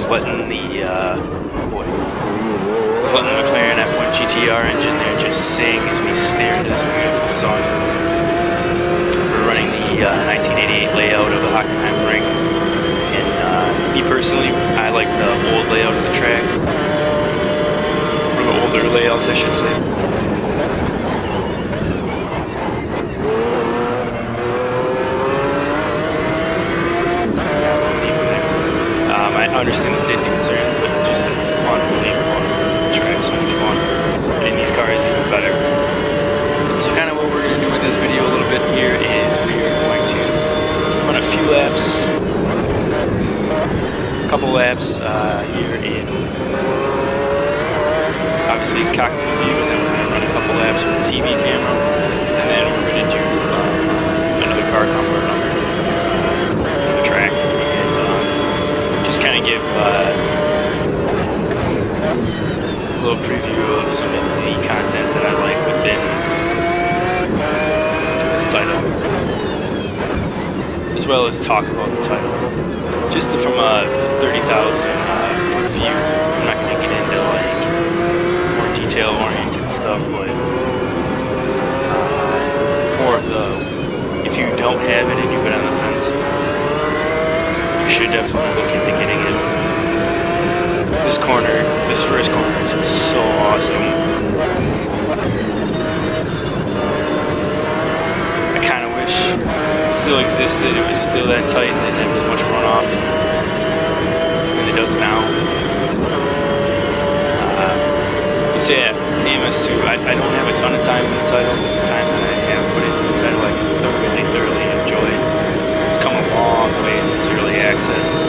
was letting the McLaren F1 GTR engine there just sing as we stared at this beautiful sun. We're running the 1988 layout of the Hockenheim ring, and me personally, I like the old layout of the track, or the older layouts, I should say. I understand the safety concerns, but it's just an unbelievable track, so much fun. And these cars even better. So kind of what we're going to do with this video a little bit here is we are going to run a few laps, a couple laps here in obviously cockpit view, and then we're going to run a couple laps with the TV camera, and then we're going to do another car come around the track. Just kind of give a little preview of some of the content that I like within this title, as well as talk about the title. Just from a 30,000 foot view, I'm not going to get into like more detail-oriented stuff, but more of the, if you don't have it and you've been on the fence, you should definitely look into getting it. This corner, this first corner is so awesome. I kind of wish it still existed, it was still that tight and there was much runoff than it does now. So yeah, AMS2, I don't have a ton of time in the title. The time that I have put into the title I thoroughly enjoyed. It's come a long way since early access.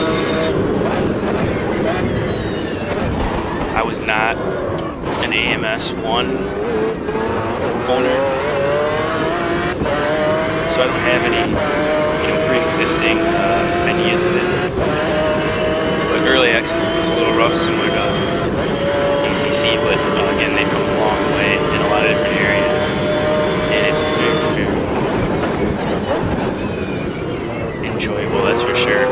I was not an AMS1 owner, so I don't have any, pre-existing ideas of it. But early access was a little rough, similar to ACC, but again, they've come a long way in a lot of different areas, and it's very enjoyable, that's for sure.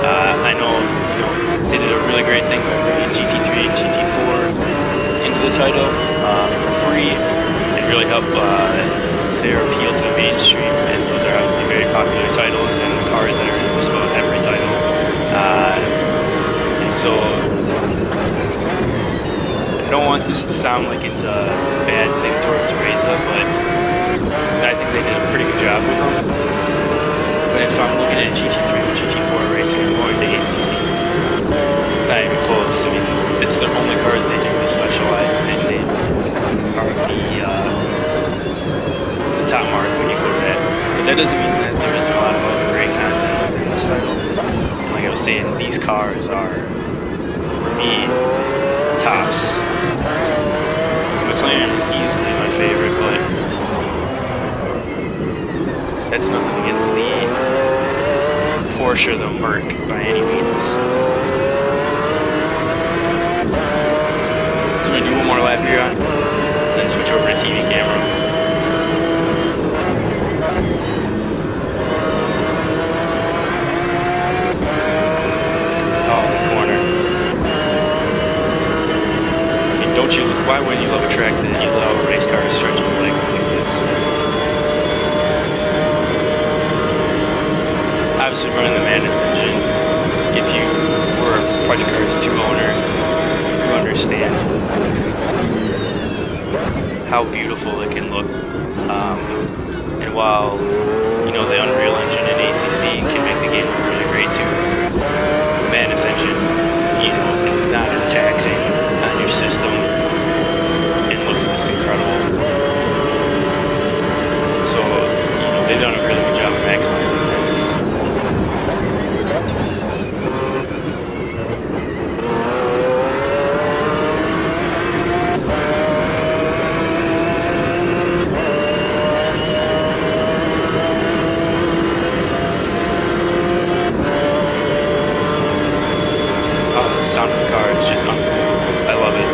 I know, they did a really great thing by bringing GT3 and GT4 into the title for free, and really help their appeal to the mainstream, as those are obviously very popular titles and cars that are in just about every title. And so, I don't want this to sound like it's a bad thing towards Reza, but I think they did a pretty good job with them. But if I'm looking at GT3 and GT4 racing, I'm going to ACC. It's not even close. I mean, it's the only cars they do to specialize in, and they are the top mark when you go to that. But that doesn't mean that there isn't a lot of other great content within this title. Like I was saying, these cars are, for me, tops. McLaren is easily my favorite, but that's nothing against the Porsche, the Merc, by any means. So we're going to do one more lap here on, then switch over to TV camera. Oh, the corner. I mean, don't you, why wouldn't you love a track that you allow a race car to stretch its legs like this? Obviously running the Madness engine, if you were a Project Cars 2 owner, you understand how beautiful it can look. And while, the Unreal engine in ACC can make the game look really great too, the Madness engine, is not as taxing on your system and looks this incredible. So, they've done a really good job of maximizing that. The sound of the car is just unbelievable. I love it.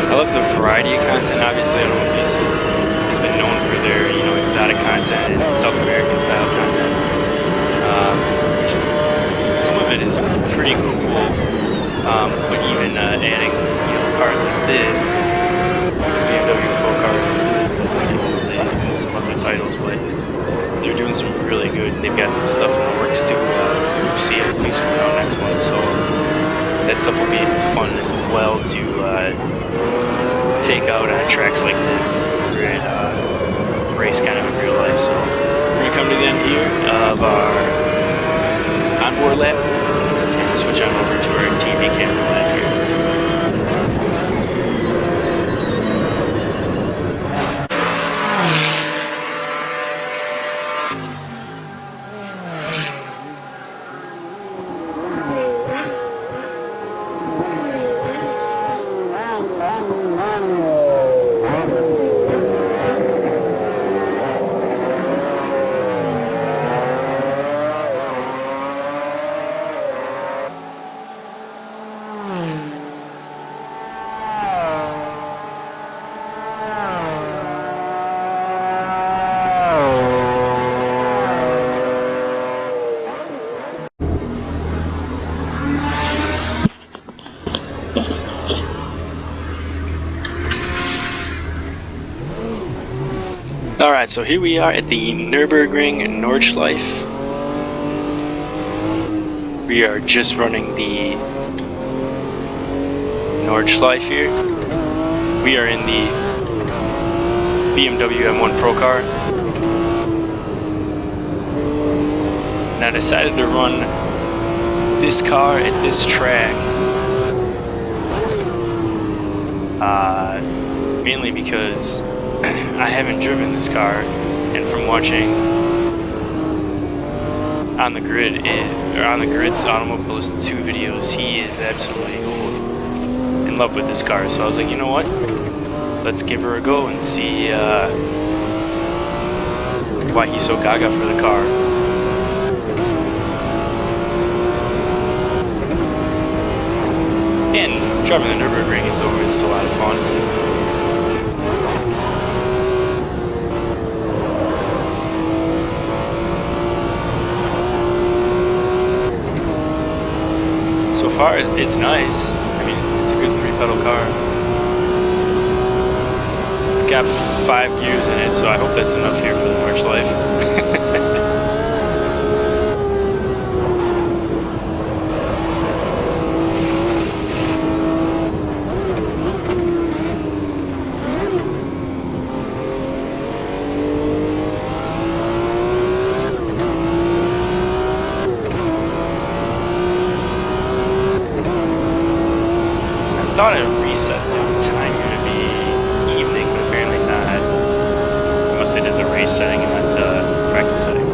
I love the variety of content. Obviously, I don't want to be has been known for their, you know, exotic content and South American style content. Some of it is pretty cool, but even adding, you know, cars like this, BMW Pro cars, and some other titles, but they're doing some really good. And they've got some stuff in the works too. See, I believe, coming out next month, so that stuff will be fun as well to take out on tracks like this and race kind of in real life. So we're gonna come to the end here of our onboard lap and switch on over to our TV camera lap here. Alright, so here we are at the Nürburgring Nordschleife. We are just running the Nordschleife here. We are in the BMW M1 Pro car. And I decided to run this car at this track mainly because I haven't driven this car, and from watching on the grid's Automobilist 2 videos, he is absolutely in love with this car. So I was like, you know what? Let's give her a go and see why he's so gaga for the car. And driving the Nürburgring is always a lot of fun. So far, it's nice. I mean, it's a good 3-pedal car. It's got 5 gears in it, so I hope that's enough here for the Nordschleife. I thought it reset the time here to be evening, but apparently not. Unless they did the race setting and not the practice setting.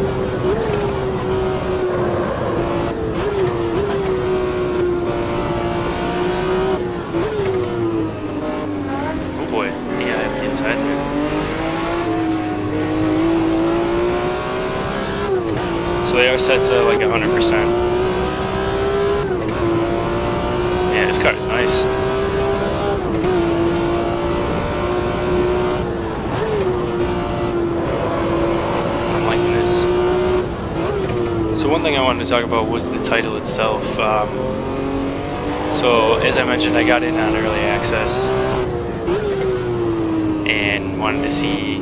Oh boy, yeah, I'm inside there. So they are set to like 100%. Yeah, this car is nice. So one thing I wanted to talk about was the title itself. So as I mentioned, I got in on early access and wanted to see.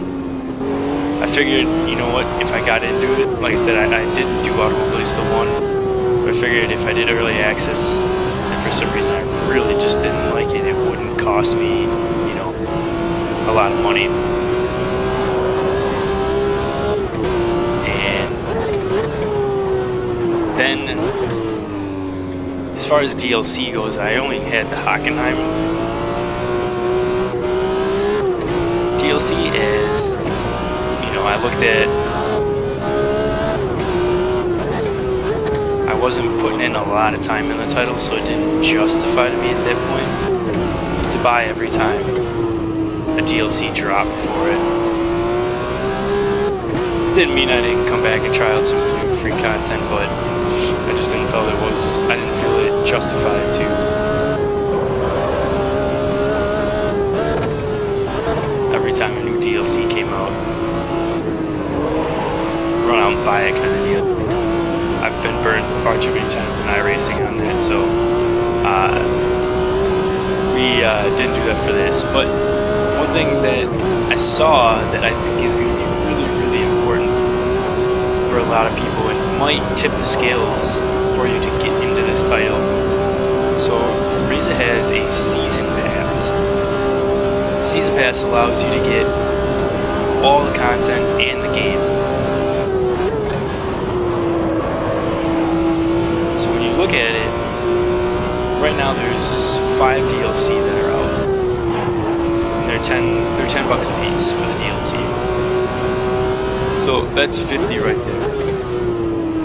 I figured, you know what, if I got into it, like I said, I didn't do Automobilista 1, but I figured if I did early access and for some reason I really just didn't like it, it wouldn't cost me, you know, a lot of money. Then, as far as DLC goes, I only had the Hockenheim DLC. Is, you know, I looked at, I wasn't putting in a lot of time in the title, so it didn't justify to me at that point to buy every time a DLC dropped for it. Didn't mean I didn't come back and try out some new free content, but I just didn't feel I didn't feel it justified to every time a new DLC came out. far too many times in iRacing on that, so we didn't do that for this. But one thing that I saw that I think is going to be really, really important for a lot of people and might tip the scales for you to get into this title. So Reza has a season pass. The season pass allows you to get all the content in the game. So when you look at it, right now there's 5 DLC that are out. And they're 10 bucks a piece for the DLC. So that's 50 right there,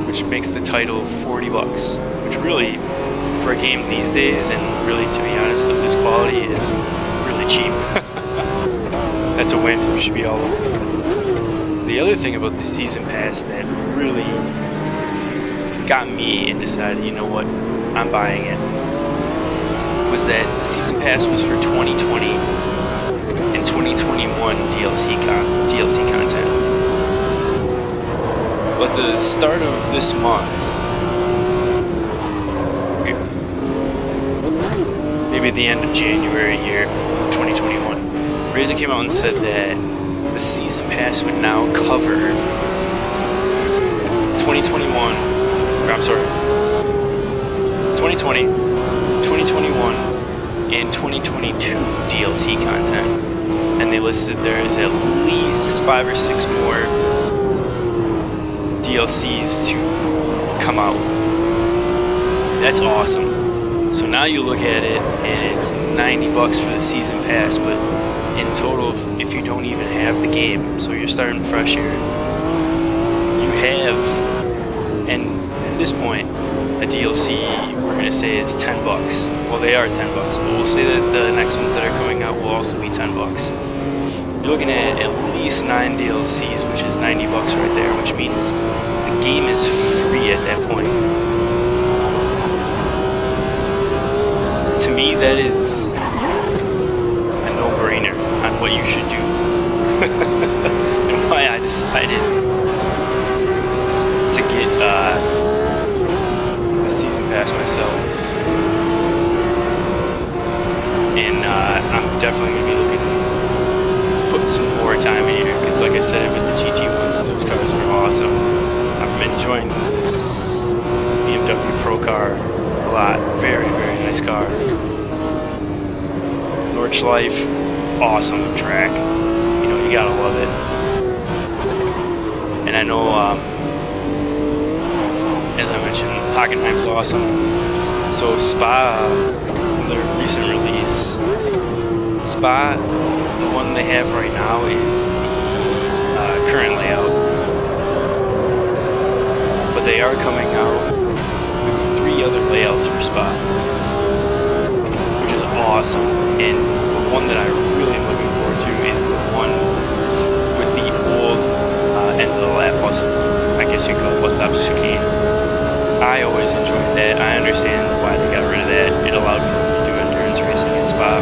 which makes the title 40 bucks, which really, for a game these days, and really, to be honest, of this quality, is really cheap. That's a win. You should be all over. The other thing about the season pass that really got me and decided, you know what, I'm buying it, was that the season pass was for 2020 and 2021 DLC content. But the start of this month, maybe the end of January here, 2021, Reza came out and said that the season pass would now cover 2020, 2021, and 2022 DLC content. And they listed there is at least 5 or 6 more DLCs to come out. That's awesome. So now you look at it and it's 90 bucks for the season pass, but in total, if you don't even have the game, so you're starting fresh here, you have, and at this point, a DLC we're going to say is 10 bucks. Well, they are 10 bucks, but we'll say that the next ones that are coming out will also be 10 bucks. You're looking at least 9 DLCs, which is 90 bucks right there, which means the game is free at that point. To me, that is a no-brainer on what you should do. And why I decided to get the season pass myself. And I'm definitely going to be looking to put some more time in here, because like I said with the GT ones, those cars are awesome. I'm enjoying this BMW Pro car a lot. Very, very nice car. Nordschleife, awesome track. You know, you gotta love it. And I know, as I mentioned, Hockenheim's awesome. So Spa, their recent release, Spa, the one they have right now is the current layout. But they are coming out with 3 other layouts for Spa, which is awesome. And the one that I really am looking forward to is the one with the old end of the lap bus, I guess you could call it bus stop chicane. I always enjoyed that. I understand why they got rid of that. It allowed for them to do endurance racing in Spa.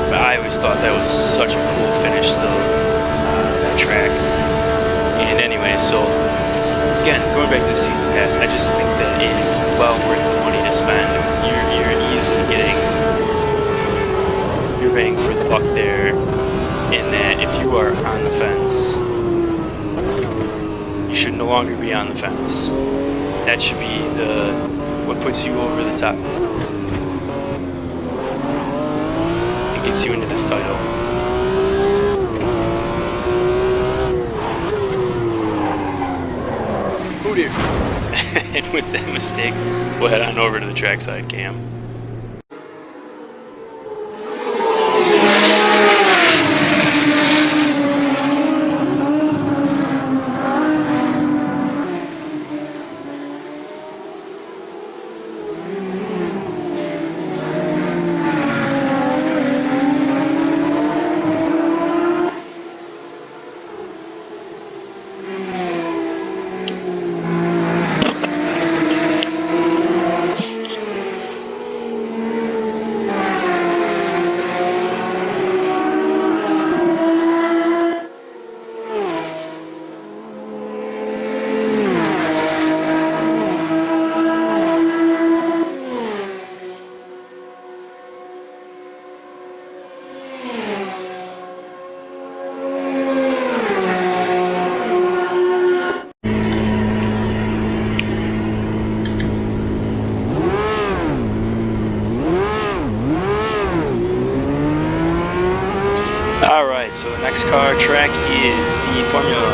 But I always thought that was such a cool finish to that track. And anyway, so again, going back to the season pass, I just think that it is well worth the money to spend. You're easily getting your bang for the buck there, in that if you are on the fence, you should no longer be on the fence. That should be what puts you over the top and gets you into this title. Oh dear. And with that mistake, we'll head on over to the trackside cam. So the next car track is the Formula,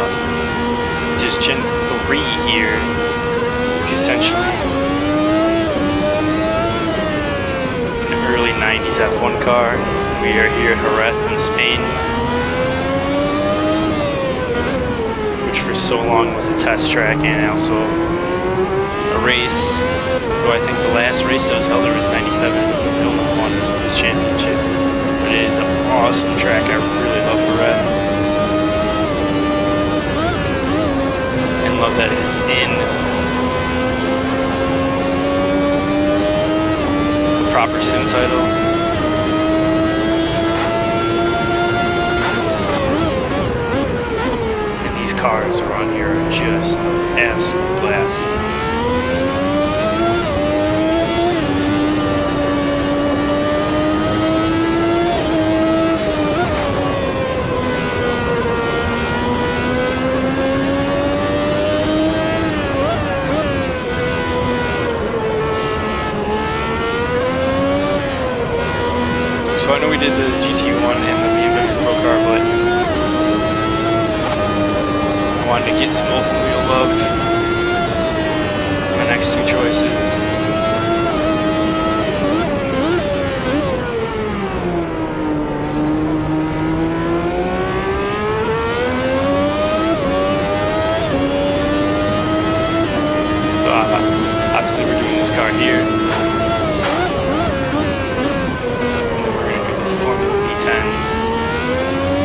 which is Gen 3 here, which is essentially an early 90s F1 car. We are here at Jerez in Spain, which for so long was a test track and also a race. Though I think the last race that was held there was 97, Villeneuve won his championship. But it is an awesome track, I really love Jerez. And love that it's in the proper sim title. And these cars around here are just an absolute blast. So I know we did the GT1 and the BMW Pro Car, but I wanted to get some open wheel love. My next two choices. So obviously we're doing this car here.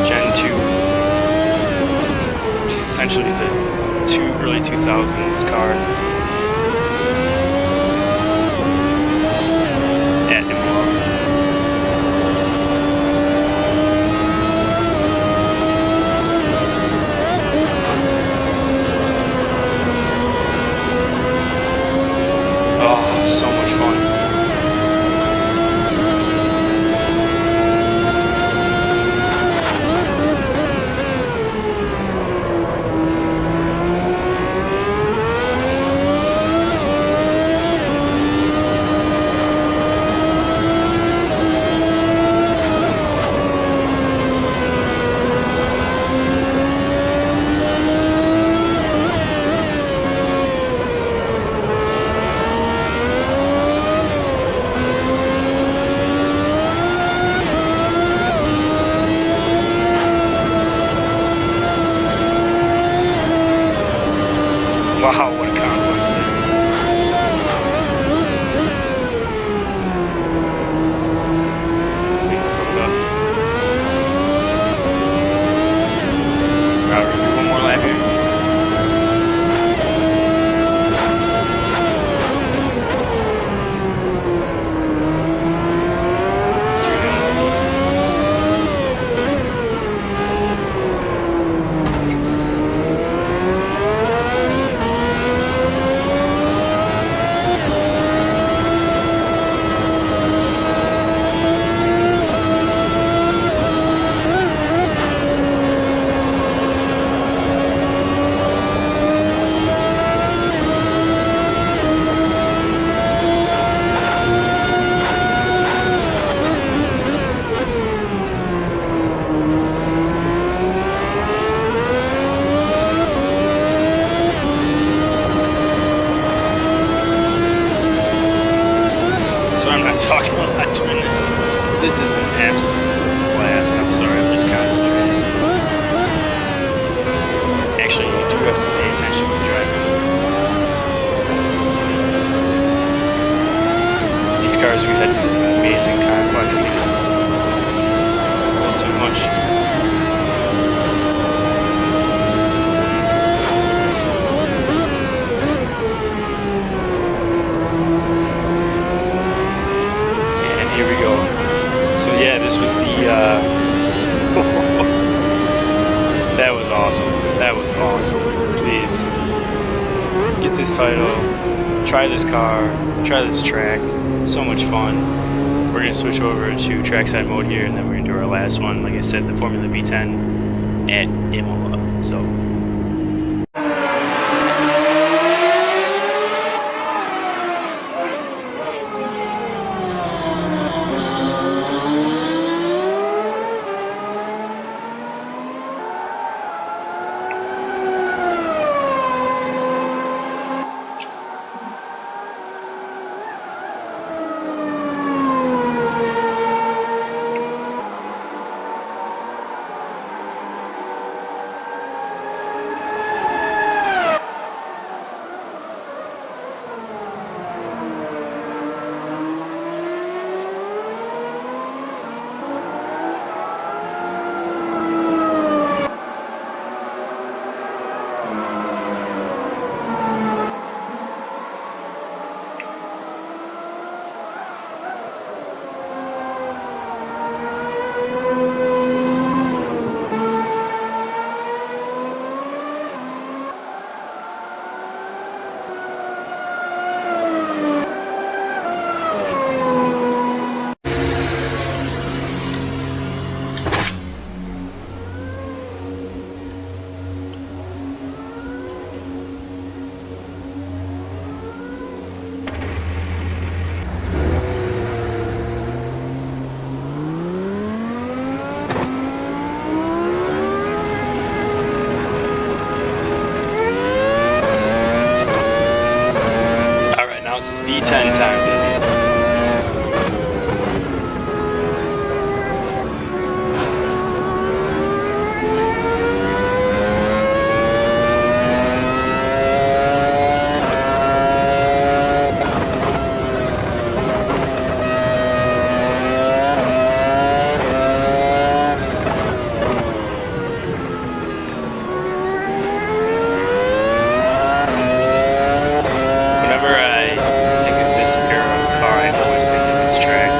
Gen 2, which is essentially the early 2000s car at Imola. Oh, so much fun. Wow, what a convoy there. Being slowed up. Alright, we're gonna do one more lap here. Talking a lot during this. This is an absolute blast. I'm sorry, I'm just concentrating. Actually, you do have to pay attention when driving. These cars we head to this amazing complex here. A little too much. Here we go. So yeah, this was the that was awesome. That was awesome. Please get this title, try this car, try this track. So much fun. We're gonna switch over to trackside mode here, and then we're gonna do our last one. Like I said, the Formula V10 at Imola. So. not in time, baby. Whenever I think of this era of car, I always think of this track.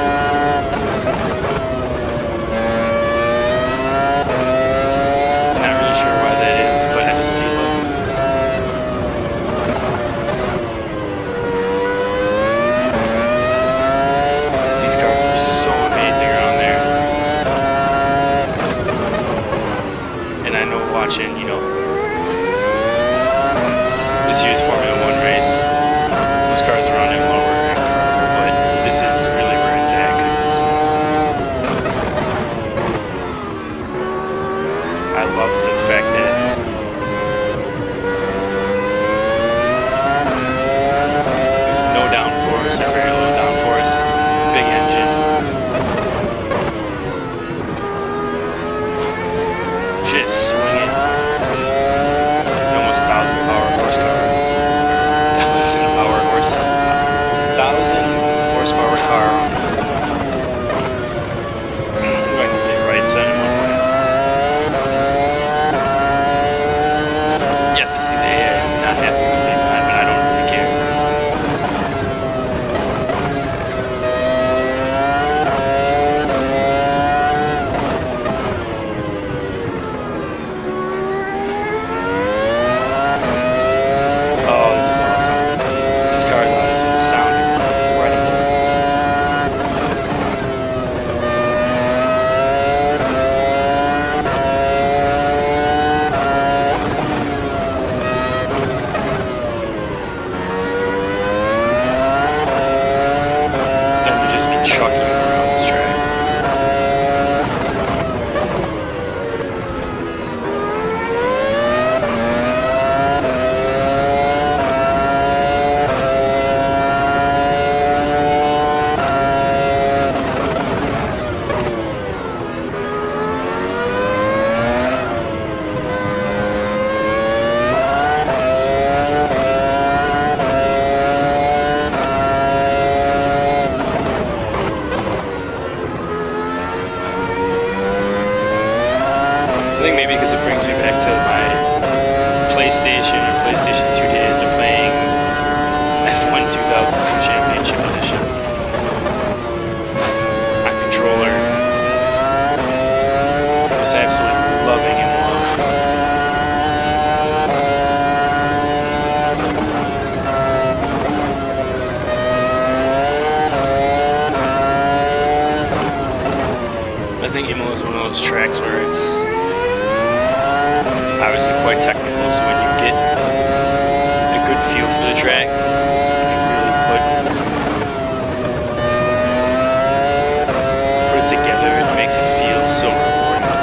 Not really sure why that is, but I just feel it. These cars are so amazing around there. And I know watching, you know, this year's Formula 1 race, those cars around him were incredible, but this is really where it's at, because I love the fact that there's no downforce or very low downforce, big engine, just slinging, almost 1,000 horsepower. 1,000 horsepower car. I'm going to get right side in one way. Yes, I see the AI is not happy with me behind, but I don't really care. Oh, this is awesome. These cars honestly sound incredible. And to just be chucking around this track. I think maybe because it brings me back to my PlayStation or PlayStation 2 days of playing F1 2002 Championship Edition on controller. I was absolutely loving it. I think Imola is one of those tracks where it's obviously quite technical, so when you get a good feel for the track, you can really put it together, and it makes it feel so rewarding.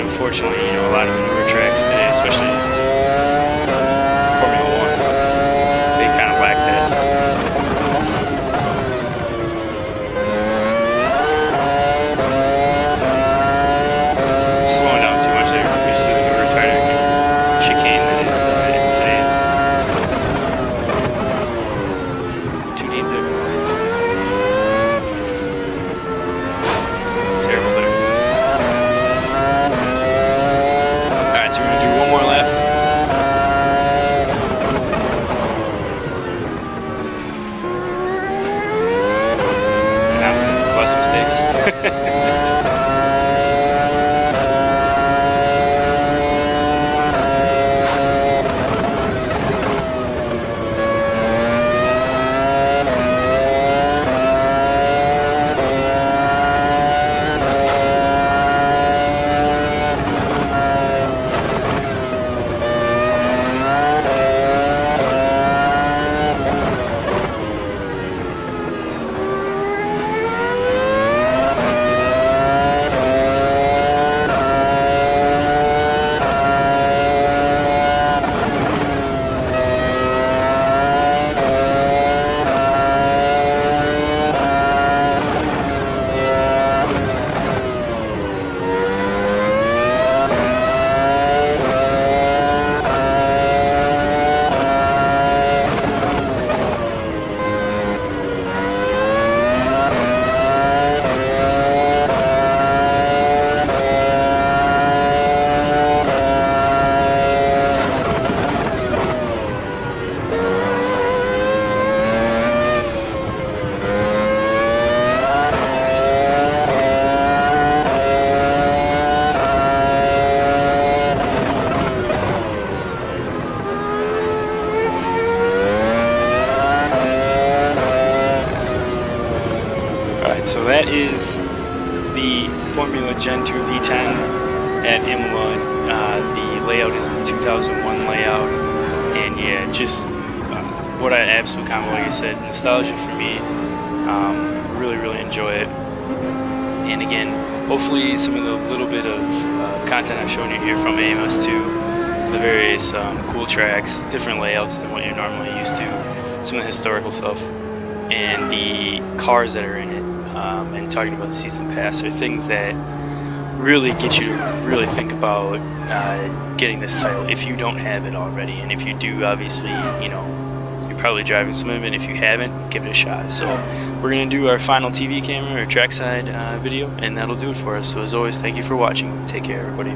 Unfortunately, you know, a lot of the newer tracks today, especially Formula 1, they kind of lack that. Alright, so that is the Formula Gen 2 V10 at Imola. The layout is the 2001 layout, and yeah, just what an absolute combo. Like I said, nostalgia for me. Really enjoy it. And again, hopefully some of the little bit of content I've shown you here from AMS2, the various cool tracks, different layouts than what you're normally used to, some of the historical stuff, and the cars that are in it, and talking about the season pass are things that really get you to really think about getting this title if you don't have it already. And if you do, obviously, you know, you're probably driving some of it. If you haven't, give it a shot. So we're going to do our final TV camera or trackside video, and that'll do it for us. So as always, thank you for watching. Take care, everybody.